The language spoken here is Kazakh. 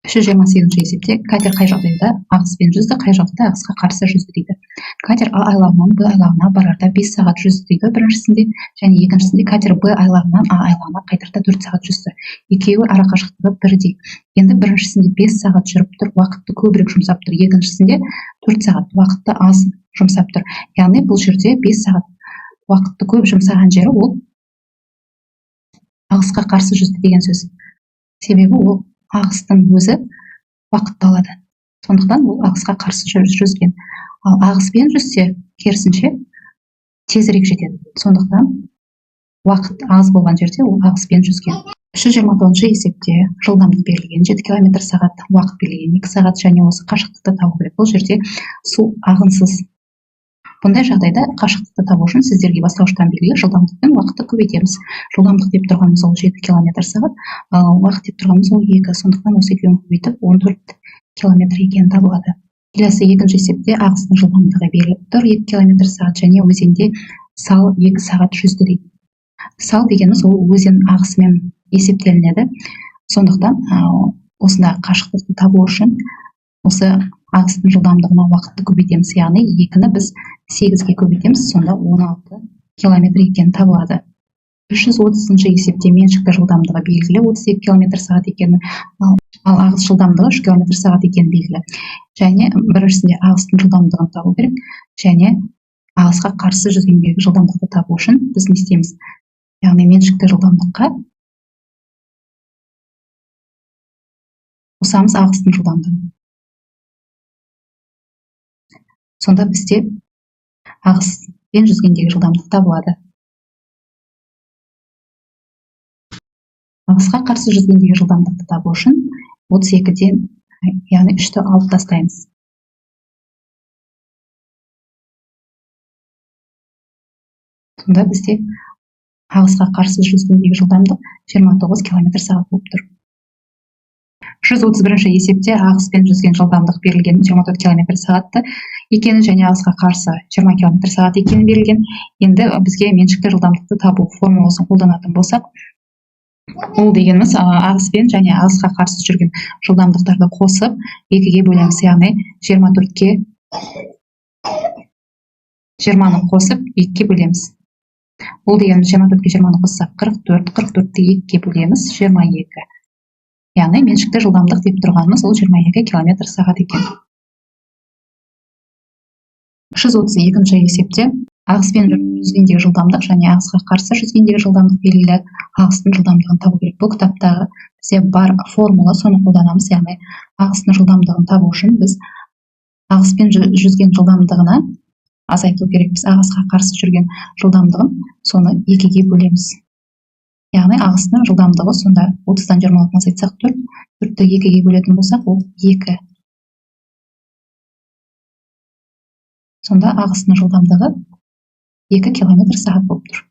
328 есепте катер қай жағдайда ағыспен жүзді, қай жағдайда ағысқа қарсы жүзді дейді. Катер А айлағынан Б айлағына барарда 5 сағат жүзді дейді біріншісінде, және екіншісінде катер Б айлағынан А айлағына қайтарда 4 сағат жүзді. Екеуі арақашықтығы бірдей. Енді біріншісінде 5 сағат жүріп тұр, уақытты көбірек жұмсап тұр. Екіншісінде 4 сағат уақытты аз жұмсап тұр. Яғни бұл жерде 5 сағат уақытты көп жұмсаған жері ол ағысқа қарсы жүзді деген сөз. Себебі ол ағыстың өзі уақытты алады. Сондықтан ол ағысқа қарсы жүзген. Ал ағыспен жүзсе, керісінше тезірек жетеді. Сондықтан уақыт аз болған жерде ол ағыспен жүзген. 329 есепте жылдамдық берілген 7 км сағат, уақыт берілген 2 сағат, және осы қашықтықты табу керек. Бұл жерде су ағынсыз. Бұндай жағдайда қашықтықты табу үшін сіздерге бастауыштан белгілі жылдамдықпен уақытты көбейтеміз. Жылдамдық деп тұрғанымыз ол 7 км сағат, ал уақыт деп тұрғанымыз ол 2. Сондықтан осы екеуін көбейтіп 14 км екені табылады. Келесі екінші есепте ағыстың жылдамдығы беріліп тұр 2 км сағат, және өзенде сал 2 сағат жүзді дейді. Сал дегеніміз ол өзен ағысымен есептелінеді. Сондықтан осындағы қашықтықты табу үшін осы ағыстың жылдамдығына уақытты көбейтеміз, яғни 2-ні біз 8-ге көбейтеміз, сонда 16 км екені табылады. 330 есепте меншікті жылдамдығы белгілі 32 км сағат екені, ал ағыс жылдамдығы 3 км сағат екені белгілі. Және біріншісінде ағыстың жылдамдығын табу керек, және ағысқа қарсы жүзгендегі жылдамдықты табу үшін біз не істейміз? Яғни меншікті жылдамдыққа қосамыз ағыстың жылдамдығын. Сонда бізде ағыспен жүзгендегі жылдамдық табылады. Ағысқа қарсы жүзгендегі жылдамдықты табу үшін 32-ден, яғни 3-ті алып тастаймыз. Сонда бізде ағысқа қарсы жүзгендегі жылдамдық 29 км сағат болып тұр. 131 есепте ағыспен жүзген жылдамдық берілген 24 км сағатты екені, және ағысқа қарсы 20 км сағат екені берілген. Енді бізге меншікті жылдамдықты табу формуласын қолданатын болсақ, ол дегеніміз ағыспен және ағысқа қарсы жүрген жылдамдықтарды қосып 2-ге бөлеміз, яғни 24-ке 20-ны қосып 2-ге бөлеміз. Ол дегеніміз 24-ке 20-ны қоссақ 44, 44-ті 2-ге бөлеміз 22. Яғни меншікті жылдамдық деп тұрғанымыз ол 22 км сағат екен. 332 есепте ағыспен жүзгендегі жылдамдық және ағысқа қарсы жүзгендегі жылдамдық белгілі, ағыстың жылдамдығын табу керек. Бұл кітаптағы бізде бар формула, соны қолданамыз. Яғни ағыстың жылдамдығын табу үшін біз ағыспен жүзген жылдамдығына азайту керекпіз. Ағысқа қарсы жүрген жылдамдығын соны 2-ге бөлеміз. Яғни ағыстың жылдамдығы сонда 30-дан 26-ны азайтсақ 4, 4-ті 2-ге бөлетін болсақ ол 2. Сонда ағыстың жылдамдығы 2 км сағат болып тұр.